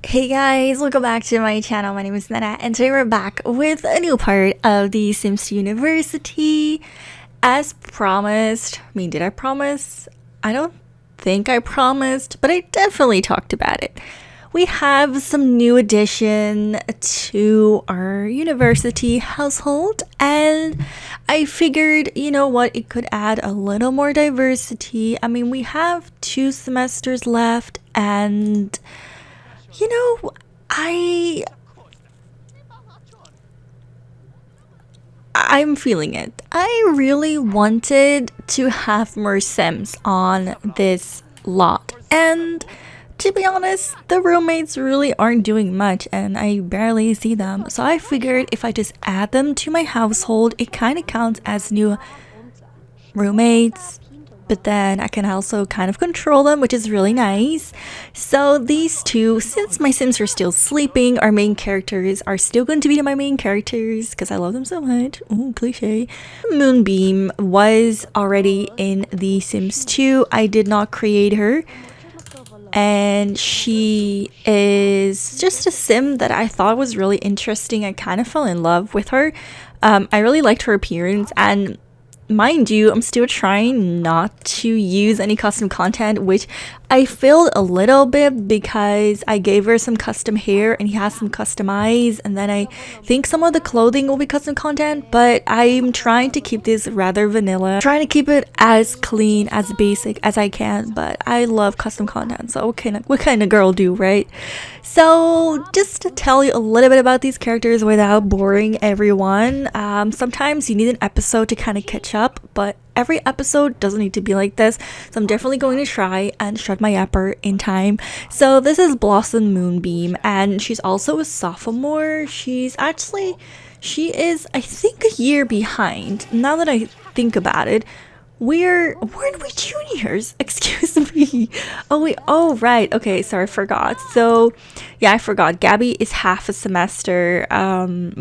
Hey guys, welcome back to my channel. My name is Nana, and today we're back with a new part of the Sims University. As promised, did I promise? I don't think I promised, but I definitely talked about it. We have some new addition to our university household, and I figured, you know what, it could add a little more diversity. We have 2 semesters left, and you know, I'm feeling it. I really wanted to have more Sims on this lot. And to be honest, the roommates really aren't doing much and I barely see them. So I figured if I just add them to my household, it kind of counts as new roommates, but then I can also kind of control them, which is really nice. So these two, since my Sims are still sleeping, our main characters are still going to be my main characters because I love them so much. Ooh, cliche. Moonbeam was already in the Sims 2. I did not create her. And she is just a sim that I thought was really interesting. I kind of fell in love with her. I really liked her appearance, and mind you, I'm still trying not to use any custom content, which I failed a little bit because I gave her some custom hair and he has some custom eyes, and then I think some of the clothing will be custom content, but I'm trying to keep this rather vanilla, trying to keep it as clean, as basic as I can, but I love custom content, so what kind of girl do, right? So just to tell you a little bit about these characters without boring everyone, sometimes you need an episode to kind of catch up, but every episode doesn't need to be like this, so I'm definitely going to try and shut my yapper in time. So this is Blossom Moonbeam, and she's also a sophomore. She is, I think, a year behind. Now that I think about it, weren't we juniors? Excuse me. Oh right, okay, sorry, I forgot. So yeah, I forgot, Gabby is half a semester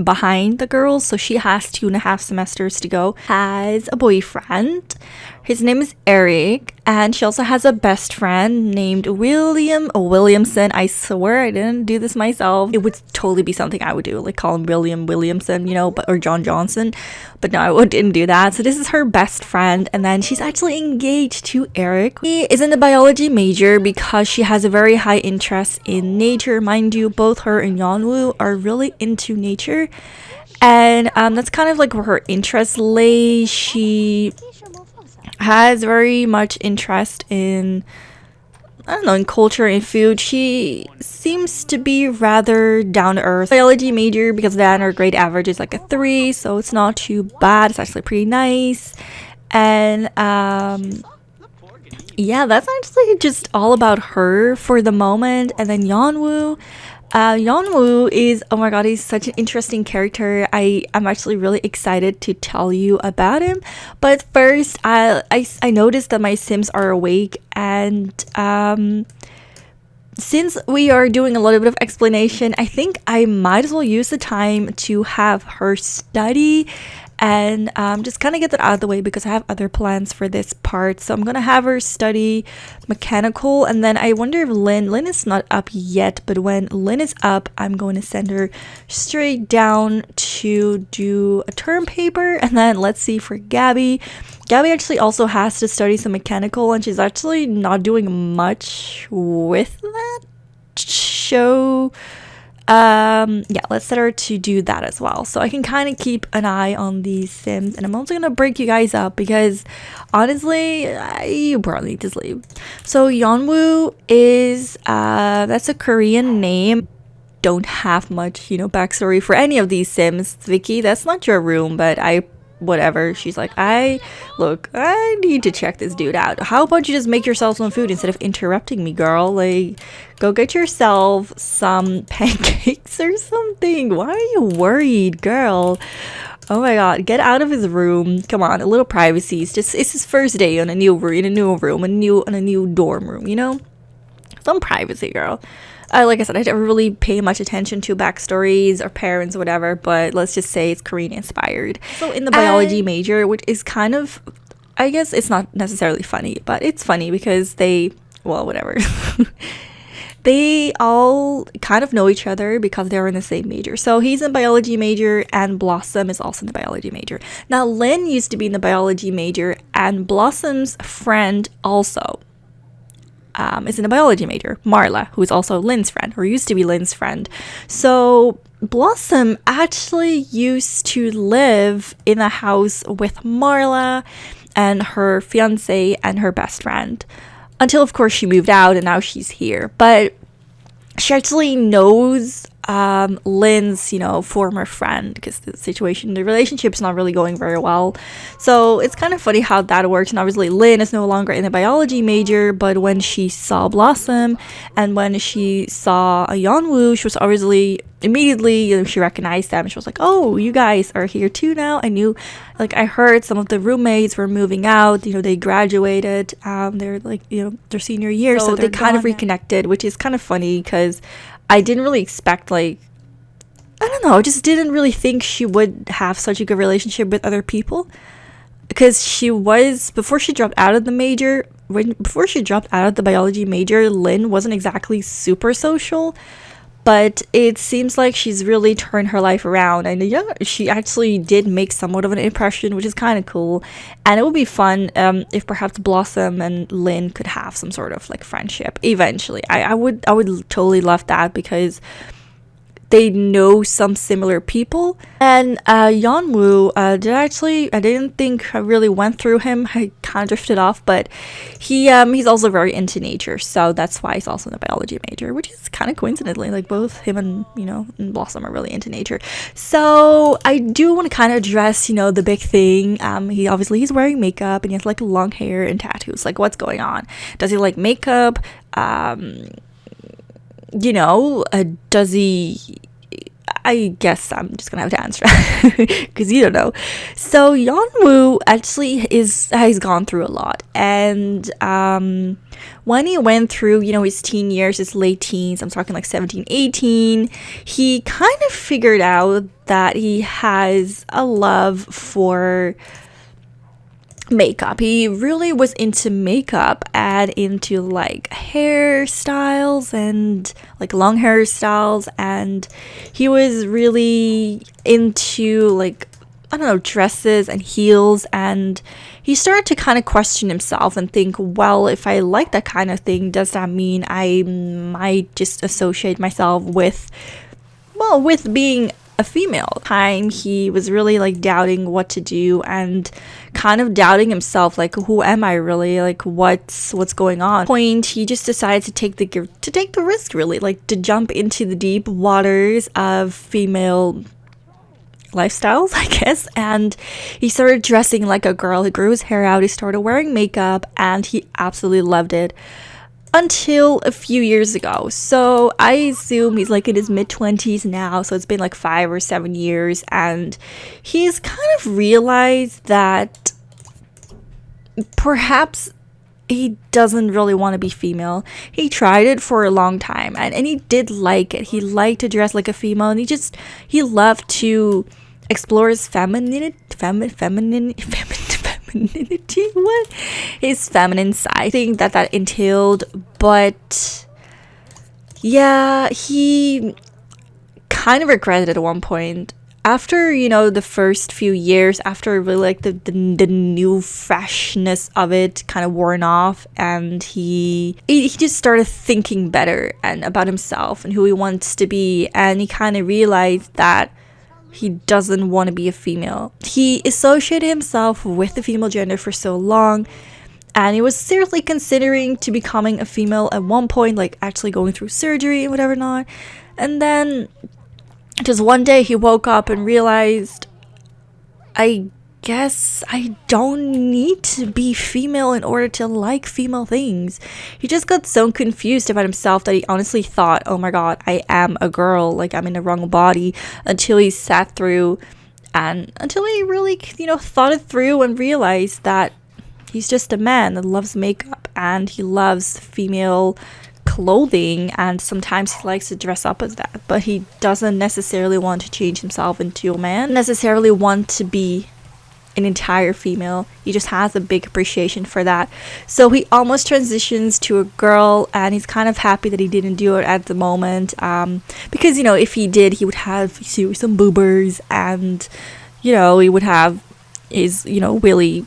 behind the girls, so she has 2.5 semesters to go. Has a boyfriend, his name is Eric, and she also has a best friend named Williamson. I swear I didn't do this myself. It would totally be something I would do, like call him Williamson, or John Johnson, but no, I didn't do that. So this is her best friend, and then she's actually engaged to Eric. He is in the biology major because she has a very high interest in nature. Mind you, both her and Yeonwoo are really into nature, and that's kind of like where her interest lay. She has very much interest in, in culture and food. She seems to be rather down to earth. Biology major, because then her grade average is like a 3, so it's not too bad. It's actually pretty nice. And yeah, that's actually just all about her for the moment. And then Yeonwoo. Yeonwoo is, oh my god, he's such an interesting character. I'm actually really excited to tell you about him. But first, I noticed that my Sims are awake, and since we are doing a little bit of explanation, I think I might as well use the time to have her study and just kind of get that out of the way because I have other plans for this part. So I'm gonna have her study mechanical, and then I wonder if Lynn is not up yet, but when Lynn is up, I'm going to send her straight down to do a term paper. And then let's see, for Gabby actually also has to study some mechanical, and she's actually not doing much with that. So yeah, let's set her to do that as well, so I can kind of keep an eye on these Sims. And I'm also gonna break you guys up because honestly, you probably need to sleep. So Yeonwoo is that's a Korean name. Don't have much backstory for any of these Sims. Vicky, that's not your room, but whatever. She's like, I need to check this dude out. How about you just make yourself some food instead of interrupting me, girl? Like, go get yourself some pancakes or something. Why are you worried, girl? Oh my god, get out of his room. Come on, a little privacy. It's his first day in a new room, a new dorm room, some privacy, girl. Like I said, I don't really pay much attention to backstories or parents or whatever, but let's just say it's Korean inspired. So in the biology major, which is kind of, I guess it's not necessarily funny, but it's funny because whatever. they all kind of know each other because they're in the same major. So he's in biology major and Blossom is also in the biology major. Now Lynn used to be in the biology major and Blossom's friend also is in a biology major, Marla, who is also Lynn's friend, or used to be Lynn's friend. So Blossom actually used to live in a house with Marla and her fiance and her best friend. Until, of course, she moved out and now she's here. But she actually knows Lynn's, former friend, because the relationship is not really going very well. So it's kind of funny how that works. And obviously Lynn is no longer in the biology major, but when she saw Blossom and when she saw Yeonwoo, she was obviously immediately, she recognized them. She was like, oh, you guys are here too now. I knew, I heard some of the roommates were moving out, they graduated, they're their senior year, so they kind of reconnected, which is kind of funny because I didn't really expect, I don't know, I just didn't really think she would have such a good relationship with other people, because before she dropped out of the major, before she dropped out of the biology major, Lynn wasn't exactly super social. But it seems like she's really turned her life around, and she actually did make somewhat of an impression, which is kind of cool. And it would be fun if perhaps Blossom and Lynn could have some sort of friendship eventually. I would totally love that because they know some similar people. And Yeonwoo, I didn't think I really went through him. I kind of drifted off, but he's also very into nature, so that's why he's also in the biology major, which is kind of coincidentally, both him and and Blossom are really into nature. So I do want to kind of address the big thing. He's wearing makeup and he has long hair and tattoos. What's going on? Does he like makeup? Does he? I guess I'm just gonna have to answer because you don't know. So Yeonwoo actually has gone through a lot, and when he went through his teen years, his late teens, I'm talking 17, 18, he kind of figured out that he has a love for makeup. He really was into makeup and into hairstyles and long hairstyles, and he was really into I don't know, dresses and heels, and he started to kind of question himself and think, well, if I like that kind of thing, does that mean I might just associate myself with being a female? Time he was really doubting what to do and kind of doubting himself, who am I really, what's going on. Point, he just decided to take the risk, really, to jump into the deep waters of female lifestyles, I guess. And he started dressing like a girl. He grew his hair out, he started wearing makeup, and he absolutely loved it. Until a few years ago. So I assume he's in his mid-20s now, so it's been 5 or 7 years, and he's kind of realized that perhaps he doesn't really want to be female. He tried it for a long time, and he did like it. He liked to dress like a female, and he loved to explore his femininity, his feminine side. I think that entailed, but yeah, he kind of regretted it at one point. After the first few years, after really the new freshness of it kind of worn off, and he just started thinking better and about himself and who he wants to be, and he kind of realized that he doesn't want to be a female. He associated himself with the female gender for so long, and he was seriously considering to becoming a female at one point, actually going through surgery and whatever not. And then just one day he woke up and realized, I guess I don't need to be female in order to like female things. He just got so confused about himself that he honestly thought, oh my god, I am a girl, I'm in the wrong body, until he sat through and until he really thought it through and realized that he's just a man that loves makeup and he loves female clothing, and sometimes he likes to dress up as that, but he doesn't necessarily want to change himself into a man, necessarily want to be an entire female. He just has a big appreciation for that. So he almost transitions to a girl, and he's kind of happy that he didn't do it at the moment. Because, you know, if he did, he would have some boobers, and, you know, he would have his, you know, willy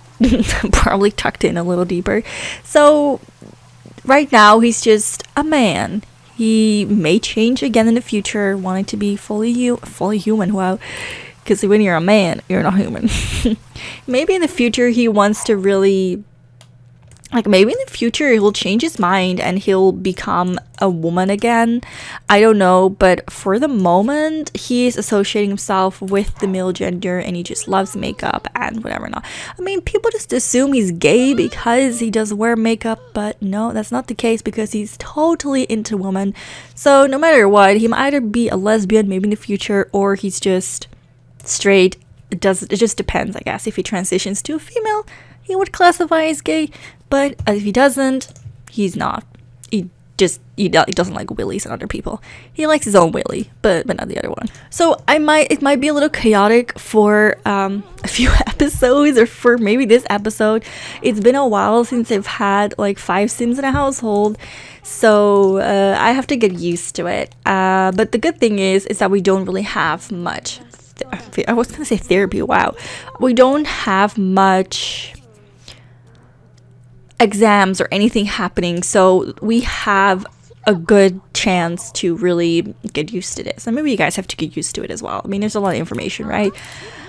probably tucked in a little deeper. So right now, he's just a man. He may change again in the future, wanting to be fully human. Wow. Because when you're a man, you're not human. Maybe in the future he wants to really, like, maybe in the future he'll change his mind and he'll become a woman again. I don't know, but for the moment he's associating himself with the male gender, and he just loves makeup and whatever not. I mean, people just assume he's gay because he does wear makeup, but no, that's not the case, because he's totally into women. So no matter what, he might either be a lesbian maybe in the future, or he's just straight. It just depends, I guess. If he transitions to a female, he would classify as gay, but if he doesn't, he's not. He doesn't like willies and other people. He likes his own willy, but not the other one. So it might be a little chaotic for a few episodes, or for maybe this episode. It's been a while since I've had like 5 Sims in a household, so I have to get used to it. But the good thing is that we don't really have much. I was gonna say therapy. Wow, we don't have much exams or anything happening, so we have a good chance to really get used to this. And maybe you guys have to get used to it as well. I mean, there's a lot of information, right?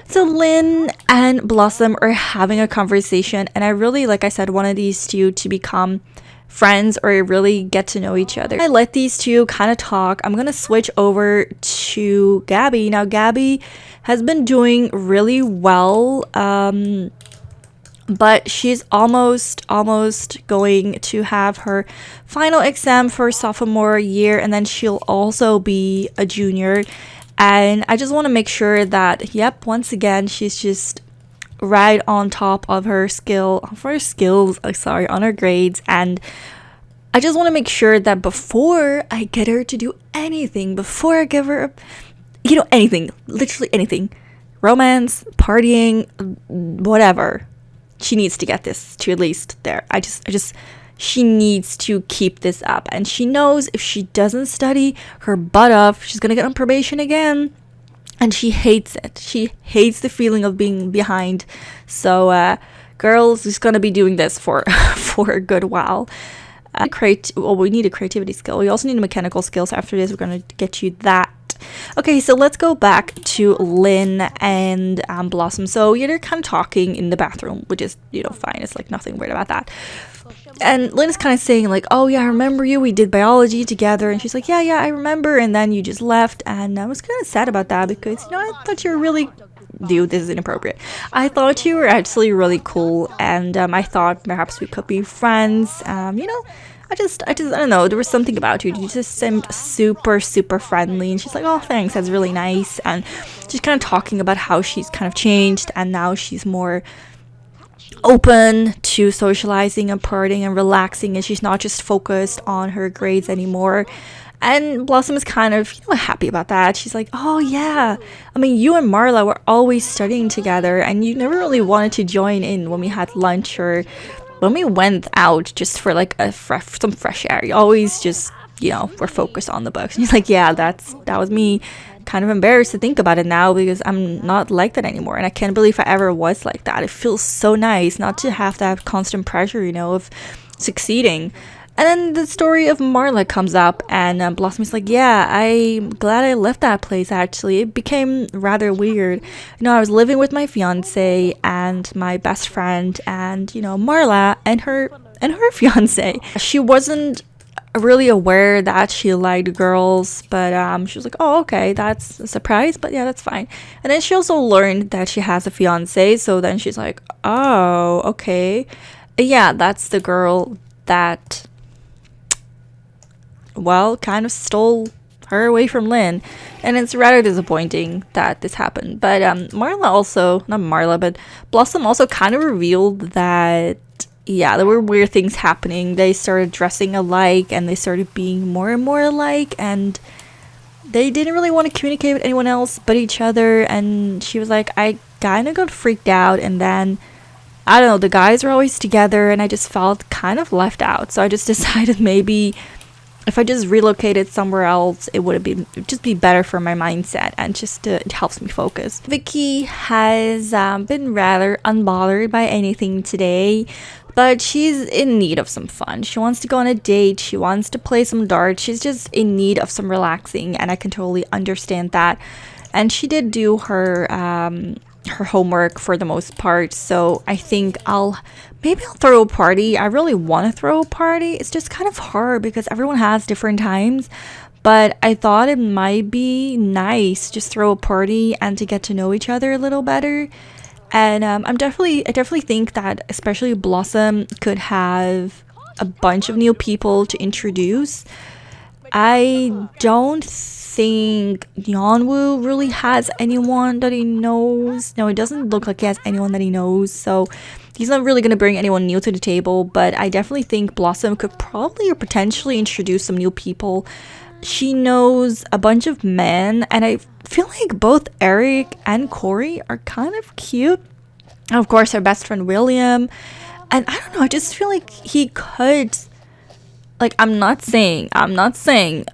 So Lynn and Blossom are having a conversation, and I really, like I said, wanted these two to become friends or really get to know each other. I let these two kind of talk. I'm gonna switch over to Gabby. Now Gabby has been doing really well, but she's almost going to have her final exam for sophomore year, and then she'll also be a junior. And I just want to make sure that, yep, once again, she's just right on top of her on her grades. And I just want to make sure that before I get her to do anything, before I give her anything, literally anything, romance, partying, whatever, she needs to get this to at least there. She needs to keep this up. And she knows if she doesn't study her butt off, she's going to get on probation again. And she hates it. She hates the feeling of being behind. So, girls, just going to be doing this for a good while. We need a creativity skill. We also need mechanical skills. After this, we're going to get you that. Okay, so let's go back to Lynn and Blossom. So they're kind of talking in the bathroom, which is, fine. It's like nothing weird about that. And Lynn is kind of saying like, oh yeah, I remember you. We did biology together. And she's like, yeah, I remember. And then you just left. And I was kind of sad about that because, I thought you were really... Dude, this is inappropriate. I thought you were actually really cool. And I thought perhaps we could be friends. I don't know, there was something about you just seemed super, super friendly. And she's like, oh, thanks, that's really nice. And she's kind of talking about how she's kind of changed, and now she's more open to socializing and partying and relaxing, and she's not just focused on her grades anymore. And Blossom is kind of, happy about that. She's like, oh yeah, I mean, you and Marla were always studying together, and you never really wanted to join in when we had lunch or when we went out just for like some fresh air. You always just, were focused on the books. And he's like, yeah, that was me. Kind of embarrassed to think about it now because I'm not like that anymore. And I can't believe I ever was like that. It feels so nice not to have that constant pressure, of succeeding. And then the story of Marla comes up, and Blossom's like, yeah, I'm glad I left that place, actually. It became rather weird. I was living with my fiance and my best friend and, Marla and her fiance. She wasn't really aware that she liked girls, but she was like, oh, okay, that's a surprise, but yeah, that's fine. And then she also learned that she has a fiance, so then she's like, oh, okay. Yeah, that's the girl that... kind of stole her away from Lynn, and it's rather disappointing that this happened. But Blossom also kind of revealed that, there were weird things happening. They started dressing alike, and they started being more and more alike, and they didn't really want to communicate with anyone else but each other. And she was like, I kind of got freaked out, and then I don't know, the guys were always together and I just felt kind of left out. So I just decided maybe if I just relocated somewhere else, it would just be better for my mindset, and just it helps me focus. Vicky has been rather unbothered by anything today, but she's in need of some fun. She wants to go on a date. She wants to play some darts. She's just in need of some relaxing, and I can totally understand that. And she did do her homework for the most part, so I think maybe I'll throw a party. I really want to throw a party. It's just kind of hard because everyone has different times, but I thought it might be nice just throw a party and to get to know each other a little better. And I definitely think that especially Blossom could have a bunch of new people to introduce. I don't think Yeonwoo really has anyone that he knows. No, it doesn't look like he has anyone that he knows, so he's not really going to bring anyone new to the table, but I definitely think Blossom could probably or potentially introduce some new people. She knows a bunch of men, and I feel like both Eric and Corey are kind of cute. And of course, her best friend William, and I don't know, I just feel like he could... Like, I'm not saying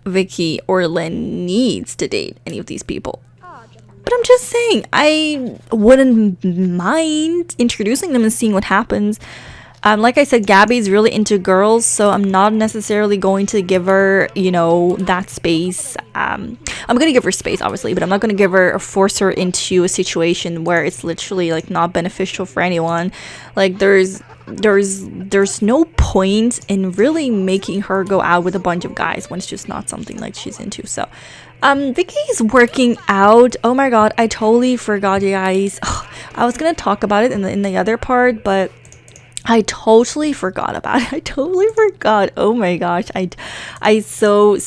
Vicky or Lynn needs to date any of these people. But I'm just saying, I wouldn't mind introducing them and seeing what happens. Like I said, Gabby's really into girls, so I'm not necessarily going to give her, that space. I'm going to give her space, obviously, but I'm not going to give her or force her into a situation where it's literally, like, not beneficial for anyone. Like, there's no point in really making her go out with a bunch of guys when it's just not something like she's into. So Vicky's working out. Oh my god, I totally forgot, you guys. I was gonna talk about it in the other part, but I totally forgot about it. I totally forgot. Oh my gosh, I so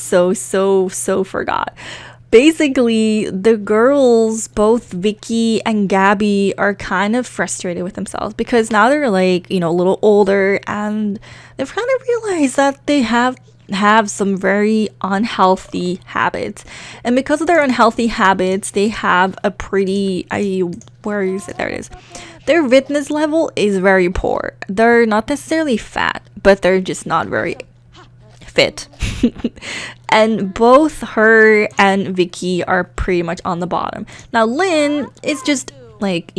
forgot. Basically, the girls, both Vicky and Gabby, are kind of frustrated with themselves because now they're like, a little older, and they've kind of realized that they have some very unhealthy habits. And because of their unhealthy habits, they have a pretty, where is it? There it is. Their fitness level is very poor. They're not necessarily fat, but they're just not very fit. And both her and Vicky are pretty much on the bottom. Now Lynn is just like,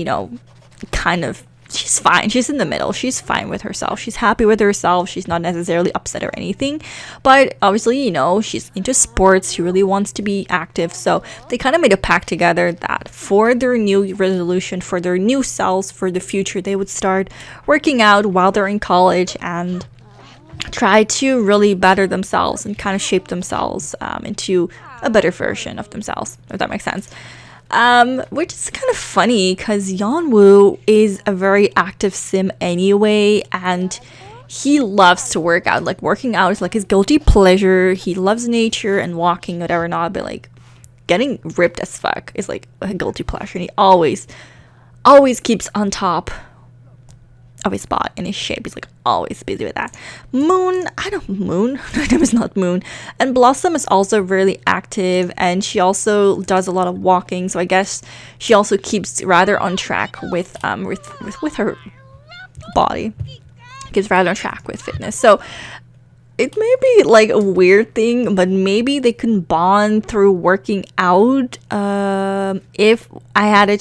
kind of, she's fine. She's in the middle. She's fine with herself. She's happy with herself. She's not necessarily upset or anything. But obviously, she's into sports. She really wants to be active. So they kind of made a pact together that for their new resolution, for their new selves, for the future, they would start working out while they're in college and try to really better themselves and kind of shape themselves into a better version of themselves, if that makes sense. Which is kind of funny because Yeonwoo is a very active sim anyway, and he loves to work out. Like, working out is like his guilty pleasure. He loves nature and walking, whatever not, but like getting ripped as fuck is like a guilty pleasure, and he always keeps on top of his spot in his shape. He's like always busy with that. Moon, her name is not Moon. And Blossom is also really active, and she also does a lot of walking, so I guess she also keeps rather on track with her body. Keeps rather on track with fitness. So it may be like a weird thing, but maybe they can bond through working out. If we had a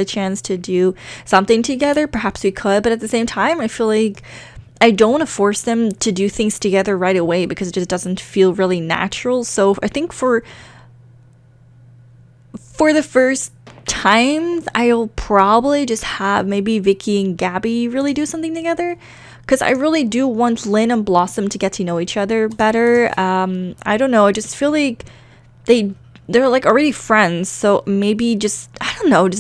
chance to do something together, perhaps we could. But at the same time, I feel like I don't want to force them to do things together right away because it just doesn't feel really natural. So I think for the first times, I'll probably just have maybe Vicky and Gabby really do something together. Because I really do want Lynn and Blossom to get to know each other better. I don't know. I just feel like they're like already friends. So maybe just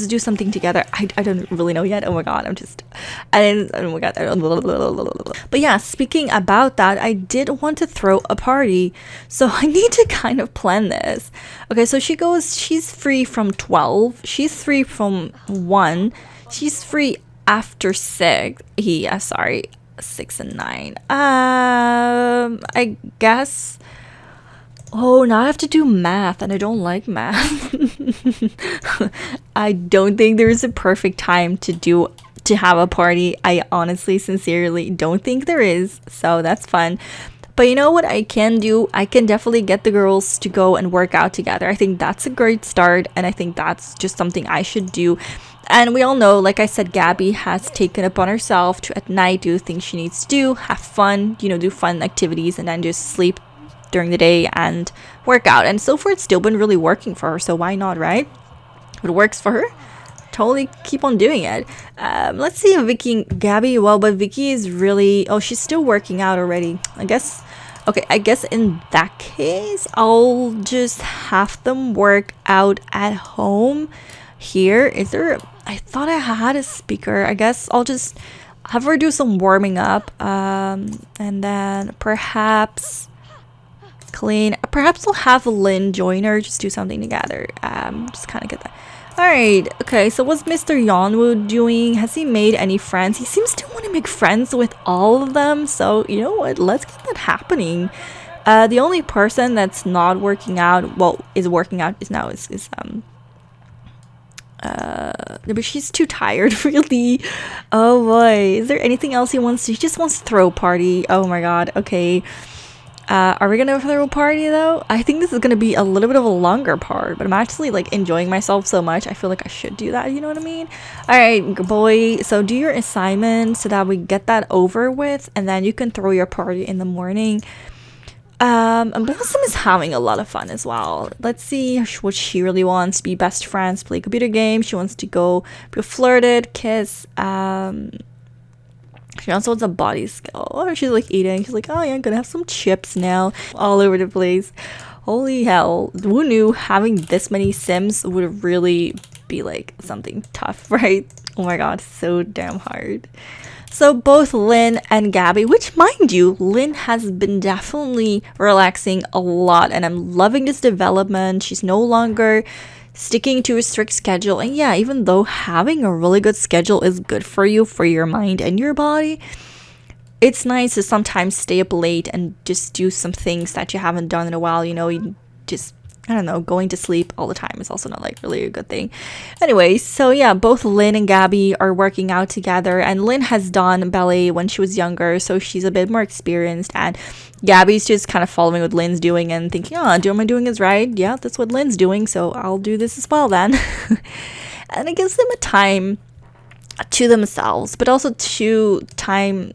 do something together. I don't really know yet. Oh my god. Oh my god. But yeah, speaking about that, I did want to throw a party. So I need to kind of plan this. Okay, so she's free from 12. She's free from 1. She's free after 6. 6 and 9. I guess Oh, now I have to do math, and I don't like math. I don't think there's a perfect time to have a party. I honestly, sincerely don't think there is. So that's fun. But you know what I can do? I can definitely get the girls to go and work out together. I think that's a great start, and I think that's just something I should do. And we all know, like I said, Gabby has taken upon herself to at night do things she needs to do, have fun, do fun activities, and then just sleep during the day and work out. And so far, it's still been really working for her. So why not, right? If it works for her, totally keep on doing it. Let's see if Vicky and Gabby, well, but Vicky is really, oh, she's still working out already. I guess, okay, I guess in that case, I'll just have them work out at home. Here, is there, I thought I had a speaker. I guess I'll just have her do some warming up. And then perhaps clean. Perhaps I'll have Lynn join her, just do something together. Just kind of get that. Alright, okay, so what's Mr. Yonwoo doing? Has he made any friends? He seems to want to make friends with all of them, so you know what? Let's get that happening. The only person that's not working out, well, is working out is now but she's too tired, really. Oh boy, is there anything else he wants to? He just wants to throw a party. Oh my god, okay. Are we gonna throw a party though? I think this is gonna be a little bit of a longer part, but I'm actually like enjoying myself so much. I feel like I should do that, you know what I mean? Alright, boy, so do your assignment so that we get that over with, and then you can throw your party in the morning. And Blossom is having a lot of fun as well. Let's see what she really wants. Be best friends, play computer games. She wants to go be flirted, kiss. She also wants a body skill. Or she's like eating. She's like, oh yeah, I'm gonna have some chips now. All over the place. Holy hell. Who knew having this many Sims would really be like something tough, right? Oh my god, so damn hard. So both Lynn and Gabby, which mind you, Lynn has been definitely relaxing a lot, and I'm loving this development. She's no longer sticking to a strict schedule. And yeah, even though having a really good schedule is good for you, for your mind and your body, it's nice to sometimes stay up late and just do some things that you haven't done in a while. You just, I don't know, going to sleep all the time is also not like really a good thing. Anyway, so yeah, both Lynn and Gabby are working out together, and Lynn has done ballet when she was younger, so she's a bit more experienced, and Gabby's just kind of following what Lynn's doing and thinking, oh, what am I doing is right. Yeah, that's what Lynn's doing, so I'll do this as well then. And it gives them a time to themselves, but also to time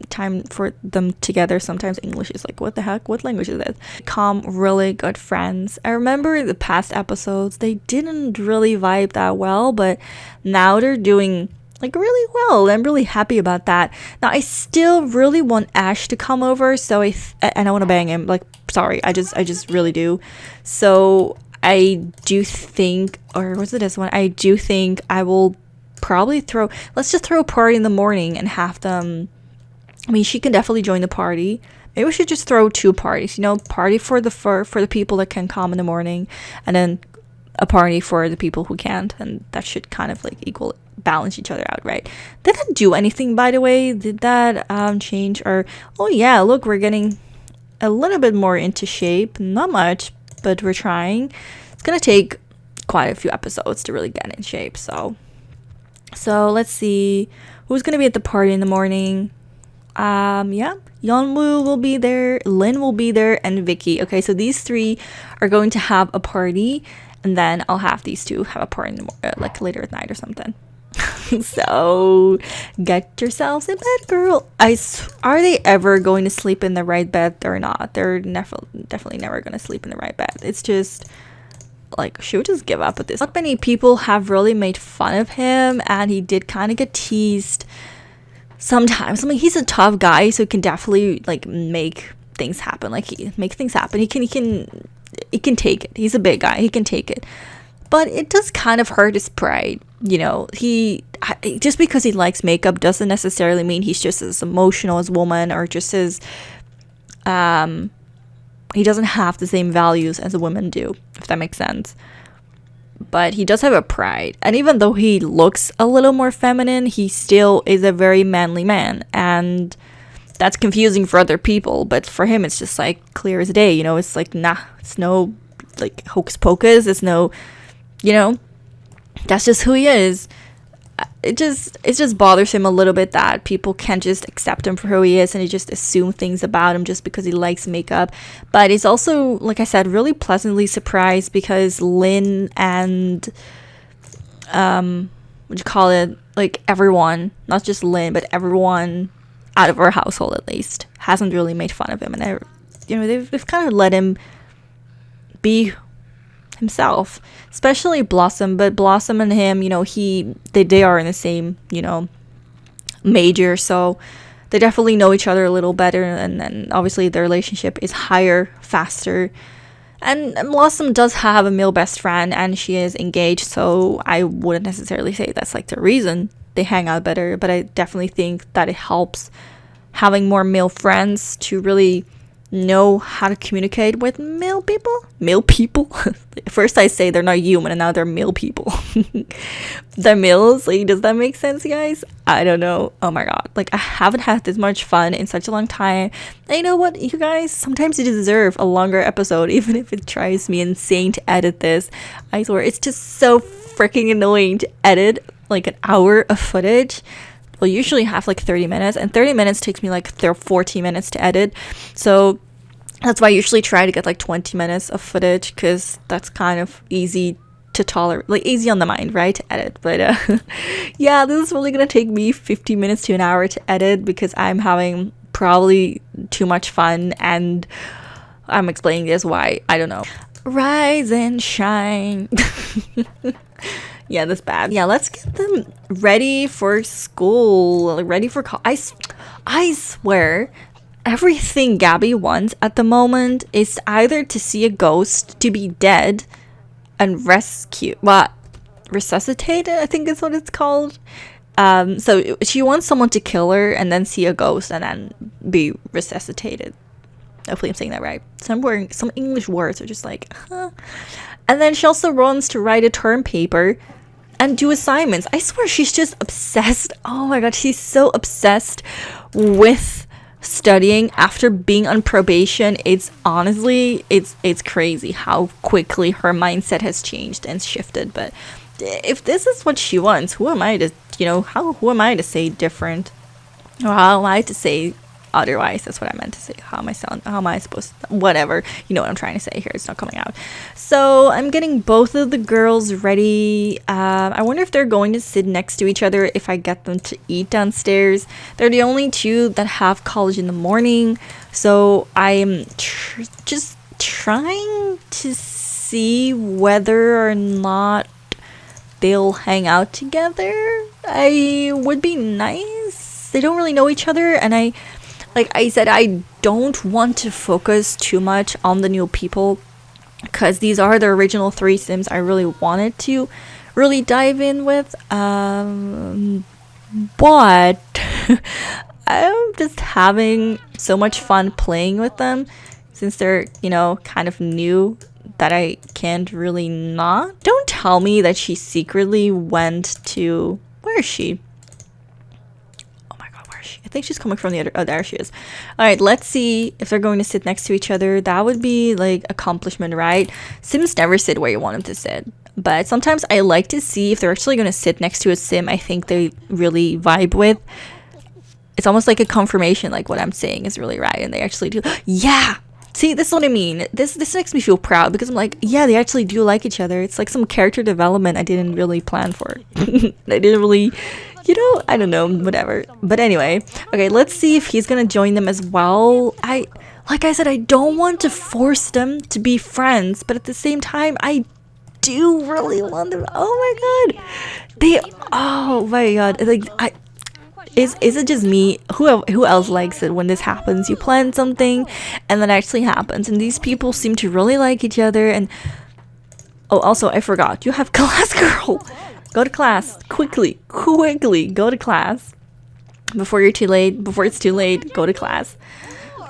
for them together. Sometimes English is like, what the heck, what language is this? Become really good friends. I remember the past episodes, they didn't really vibe that well, but now they're doing like really well. I'm really happy about that. Now I still really want Ash to come over, so and I want to bang him. Like, sorry, I just really do. So I do think, or was it this one? I do think I will probably let's just throw a party in the morning and have them, I mean, she can definitely join the party. Maybe we should just throw two parties, party for the people that can come in the morning, and then a party for the people who can't, and that should kind of like balance each other out, right? Did that do anything, by the way? Did that change? Or, oh yeah, look, we're getting a little bit more into shape. Not much, but we're trying. It's gonna take quite a few episodes to really get in shape, so let's see who's gonna be at the party in the morning. Yeah, Yeonwoo will be there, Lynn will be there, and Vicky. Okay, so these three are going to have a party, and then I'll have these two have a party in the like later at night or something. So get yourselves in bed, girl. Are they ever going to sleep in the right bed? They're not. They're definitely never going to sleep in the right bed. It's just like, should we just give up with this? Not many people have really made fun of him, and he did kind of get teased sometimes. I mean, he's a tough guy, so he can definitely like make things happen. Like, he can take it. He's a big guy. He can take it. But it does kind of hurt his pride. He just because he likes makeup doesn't necessarily mean he's just as emotional as woman, or just as he doesn't have the same values as a woman do, if that makes sense. But he does have a pride, and even though he looks a little more feminine, he still is a very manly man. And that's confusing for other people, but for him it's just like clear as day, you know. It's like, nah, it's no like hocus pocus, it's no, you know, that's just who he is. It just bothers him a little bit that people can't just accept him for who he is, and he just assume things about him just because he likes makeup. But he's also, like I said, really pleasantly surprised because Lynn and what do you call it, like everyone, not just Lynn but everyone out of our household at least, hasn't really made fun of him, and they've kind of let him be himself, especially Blossom. But Blossom and him, you know, they are in the same, you know, major, so they definitely know each other a little better, and then obviously their relationship is higher, faster. And Blossom does have a male best friend, and she is engaged, so I wouldn't necessarily say that's like the reason they hang out better, but I definitely think that it helps having more male friends to really know how to communicate with male people. First I say they're not human, and now they're male people. They're males. Like, does that make sense, guys? I don't know. Oh my god, like, I haven't had this much fun in such a long time. And you know what, you guys, sometimes you deserve a longer episode, even if it drives me insane to edit this. I swear, it's just so freaking annoying to edit like an hour of footage. Well, usually have like 30 minutes, and 30 minutes takes me like 40 minutes to edit. So that's why I usually try to get like 20 minutes of footage, because that's kind of easy to tolerate, like easy on the mind, right, to edit. But yeah, this is really gonna take me 50 minutes to an hour to edit, because I'm having probably too much fun, and I'm explaining this why, I don't know. Rise and shine. Yeah, that's bad. Yeah, let's get them ready for school, ready for I swear, everything Gabby wants at the moment is either to see a ghost, to be dead, and resuscitated, I think is what it's called. So she wants someone to kill her and then see a ghost and then be resuscitated. Hopefully I'm saying that right. Some English words are just like, huh. And then she also wants to write a term paper and do assignments. I swear she's just obsessed. Oh my god, she's so obsessed with studying after being on probation. It's honestly, it's crazy how quickly her mindset has changed and shifted. But if this is what she wants, who am I to, who am I to say different? Or how am I to say otherwise? That's what I meant to say. How am I supposed to, whatever, you know what I'm trying to say here, it's not coming out. So I'm getting both of the girls ready. I wonder if they're going to sit next to each other if I get them to eat downstairs. They're the only two that have college in the morning, so I'm just trying to see whether or not they'll hang out together. I would be nice. They don't really know each other, and like I said, I don't want to focus too much on the new people, because these are the original 3 Sims I really wanted to really dive in with. But I'm just having so much fun playing with them, since they're, kind of new, that I can't really not. Don't tell me that she secretly went to... Where is she? I think she's coming from the other... Oh, there she is. Alright, let's see if they're going to sit next to each other. That would be, like, accomplishment, right? Sims never sit where you want them to sit. But sometimes I like to see if they're actually going to sit next to a Sim I think they really vibe with. It's almost like a confirmation, like, what I'm saying is really right, and they actually do. Yeah! See, this is what I mean. This makes me feel proud, because I'm like, yeah, they actually do like each other. It's like some character development I didn't really plan for. I didn't really... I don't know, whatever. But anyway, okay, let's see if he's gonna join them as well. Like I said, I don't want to force them to be friends, but at the same time, I do really want them. Oh my god. Like, is it just me? Who else likes it when this happens? You plan something, and then it actually happens, and these people seem to really like each other. And oh, also, I forgot, you have class, girl. Go to class. Quickly, go to class. Before it's too late, go to class.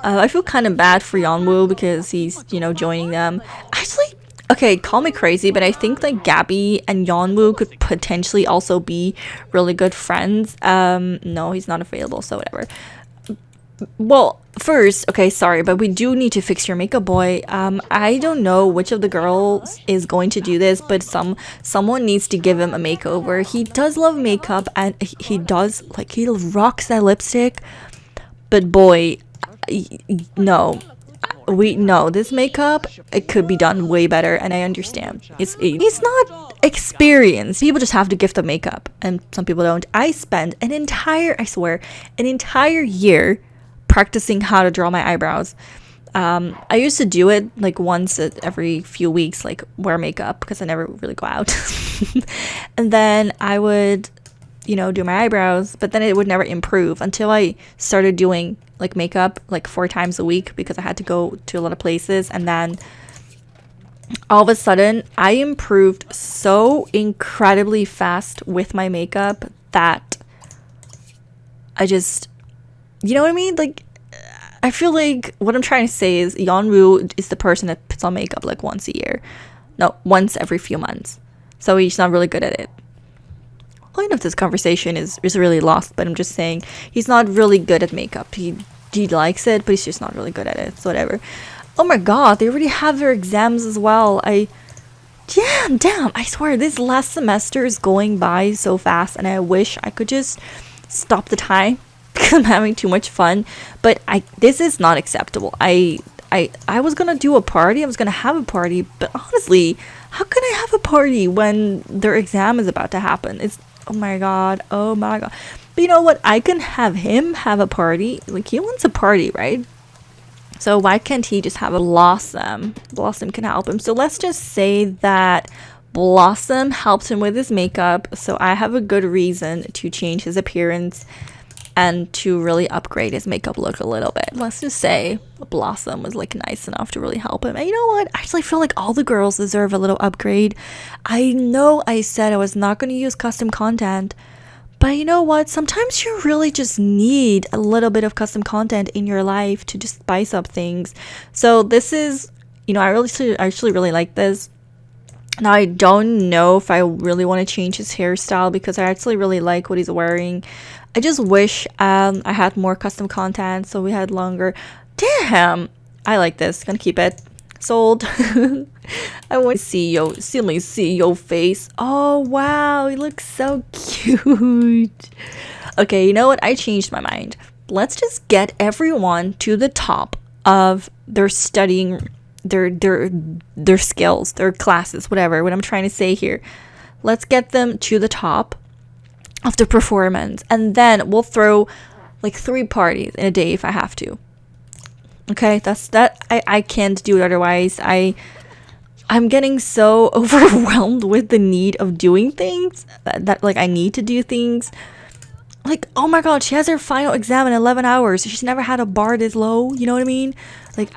I feel kind of bad for Yeonwoo, because he's, joining them. Actually, okay, call me crazy, but I think, like, Gabby and Yeonwoo could potentially also be really good friends. No, he's not available, so whatever. Well, first, okay, sorry, but we do need to fix your makeup, boy. I don't know which of the girls is going to do this, but someone needs to give him a makeover. He does love makeup, and he does, like, he rocks that lipstick. But boy, no, no, this makeup, it could be done way better, and I understand. He's not experienced. People just have to gift the makeup, and some people don't. I spent I swear, an entire year practicing how to draw my eyebrows. I used to do it like once every few weeks, like wear makeup because I never really go out. And then I would, do my eyebrows, but then it would never improve until I started doing like makeup like 4 times a week because I had to go to a lot of places. And then all of a sudden I improved so incredibly fast with my makeup that I just, you know what I mean? Like, I feel like what I'm trying to say is Yeonwoo is the person that puts on makeup like once a year. No, once every few months. So he's not really good at it. Well, I know if this conversation is really lost, but I'm just saying he's not really good at makeup. He likes it, but he's just not really good at it. So whatever. Oh my god, they already have their exams as well. Damn, I swear this last semester is going by so fast, and I wish I could just stop the time because I'm having too much fun. But this is not acceptable. I was gonna do a party. I was gonna have a party, but honestly, how can I have a party when their exam is about to happen? It's oh my god. But you know what? I can have him have a party. Like, he wants a party, right? So why can't he just have a Blossom? Blossom can help him. So let's just say that Blossom helped him with his makeup. So I have a good reason to change his appearance and to really upgrade his makeup look a little bit. Let's just say Blossom was like nice enough to really help him. And you know what? I actually feel like all the girls deserve a little upgrade. I know I said I was not going to use custom content, but you know what? Sometimes you really just need a little bit of custom content in your life to just spice up things. So this is, I actually really like this. Now, I don't know if I really want to change his hairstyle because I actually really like what he's wearing. I just wish I had more custom content so we had longer. Damn! I like this. Gonna keep it. Sold. I want to see your face. Oh, wow. He looks so cute. Okay, you know what? I changed my mind. Let's just get everyone to the top of their studying, their skills, their classes, whatever. What I'm trying to say here. Let's get them to the top of the performance, and then we'll throw like 3 parties in a day if I have to. Okay, that's that. I can't do it otherwise. I'm getting so overwhelmed with the need of doing things that like I need to do things. Like, oh my god, she has her final exam in 11 hours. She's never had a bar this low. You know what I mean? Like,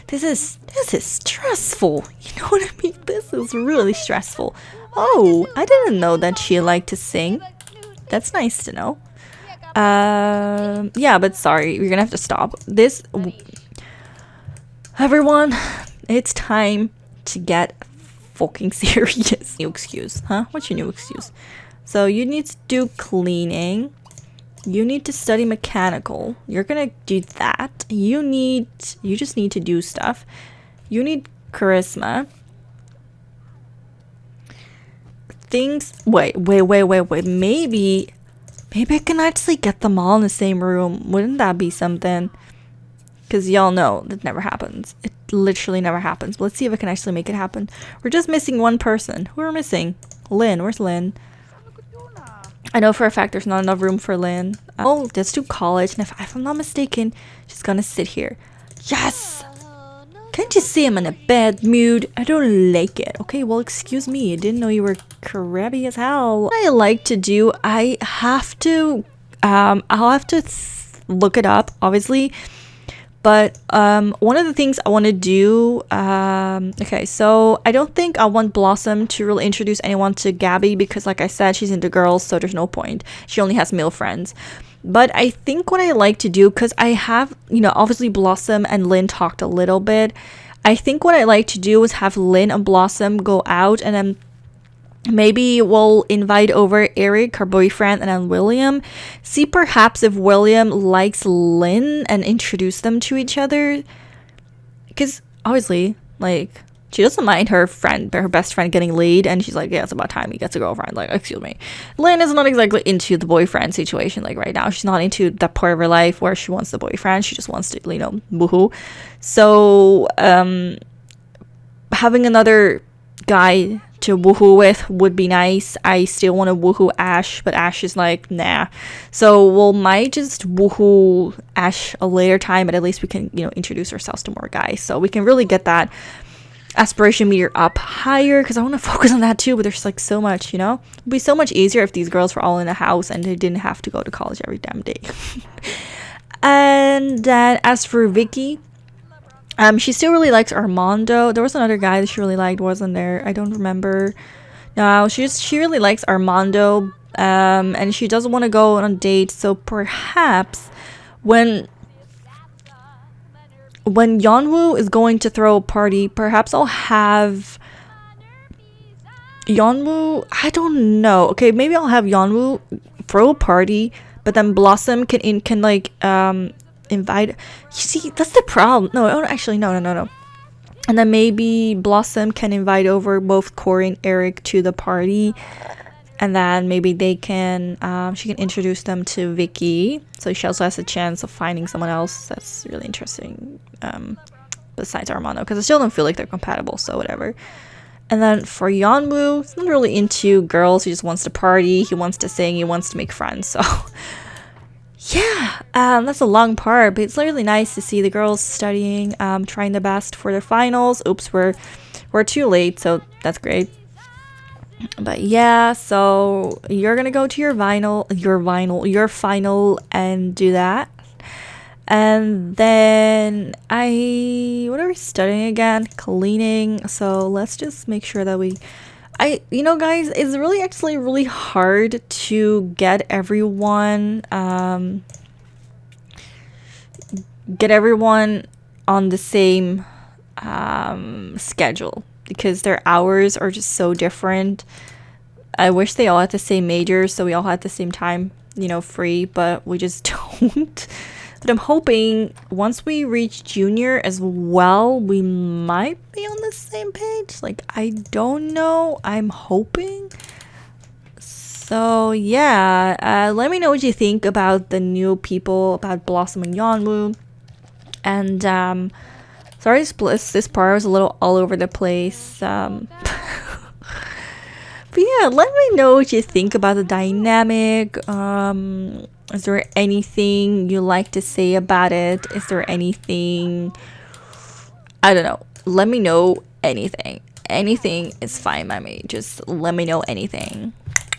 this is stressful. You know what I mean? This is really stressful. Oh, I didn't know that she liked to sing. That's nice to know. Yeah, but sorry, we're gonna have to stop this. Everyone, it's time to get fucking serious. New excuse, huh? What's your new excuse? So you need to do cleaning. You need to study mechanical. You're gonna do that. You just need to do stuff. You need charisma. Wait. Maybe I can actually get them all in the same room. Wouldn't that be something? Because y'all know that never happens. It literally never happens. But let's see if I can actually make it happen. We're just missing one person. Who are we missing? Lynn. Where's Lynn? I know for a fact there's not enough room for Lynn. Oh, let's do college. And if I'm not mistaken, she's gonna sit here. Yes! Can't you see I'm in a bad mood? I don't like it. Okay, well, excuse me. I didn't know you were crabby as hell. What I like to do, I'll have to look it up, obviously. But one of the things I want to do, okay, so I don't think I want Blossom to really introduce anyone to Gabby because, like I said, she's into girls, so there's no point. She only has male friends. But I think what I like to do, because I have, obviously Blossom and Lynn talked a little bit. I think what I like to do is have Lynn and Blossom go out and then Maybe we'll invite over Eric, her boyfriend, and then William. See perhaps if William likes Lynn and introduce them to each other. Because obviously, like, she doesn't mind her best friend getting laid, and she's like, yeah, it's about time he gets a girlfriend. Like, excuse me. Lynn is not exactly into the boyfriend situation, like, right now. She's not into that part of her life where she wants the boyfriend. She just wants to, woohoo. So, having another guy to woohoo with would be nice. I still want to woohoo Ash, but Ash is like, nah. So we'll might just woohoo Ash a later time, but at least we can, introduce ourselves to more guys. So we can really get that aspiration meter up higher, because I want to focus on that too, but there's like so much, it'd be so much easier if these girls were all in a house and they didn't have to go to college every damn day. And then as for Vicky, she still really likes Armando. There was another guy that she really liked, wasn't there? I don't remember. No, she really likes Armando, and she doesn't want to go on a date. So perhaps when Yeonwoo is going to throw a party, perhaps I'll have Yeonwoo. I don't know. Okay, maybe I'll have Yeonwoo throw a party, but then Blossom can invite. You see, that's the problem. No, actually, no. And then maybe Blossom can invite over both Corey and Eric to the party, and then maybe they can she can introduce them to Vicky, so she also has a chance of finding someone else that's really interesting besides Armando, because I still don't feel like they're compatible, so whatever. And then for Yeonwoo, he's not really into girls. He just wants to party, he wants to sing, he wants to make friends. So yeah, that's a long part, but it's really nice to see the girls studying, trying their best for their finals. Oops, we're too late, so that's great. But yeah, so you're gonna go to your final and do that. And then what are we studying again? Cleaning. So let's just make sure that guys, it's actually really hard to get everyone on the same schedule, because their hours are just so different. I wish they all had the same major, so we all had the same time, free, but we just don't. But I'm hoping once we reach junior as well, we might be on the same page. Like, I don't know. I'm hoping. So yeah, let me know what you think about the new people, about Blossom and Yeonwoo. And sorry, this part was a little all over the place. But yeah, let me know what you think about the dynamic. Is there anything you like to say about it? Is there anything, I don't know, let me know anything. Anything is fine by me. Just let me know anything,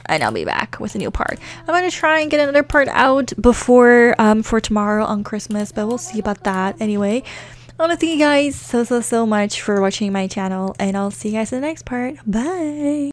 and I'll be back with a new part. I'm gonna try and get another part out before for tomorrow on Christmas, but we'll see about that. Anyway, I want to thank you guys so much for watching my channel, and I'll see you guys in the next part. Bye.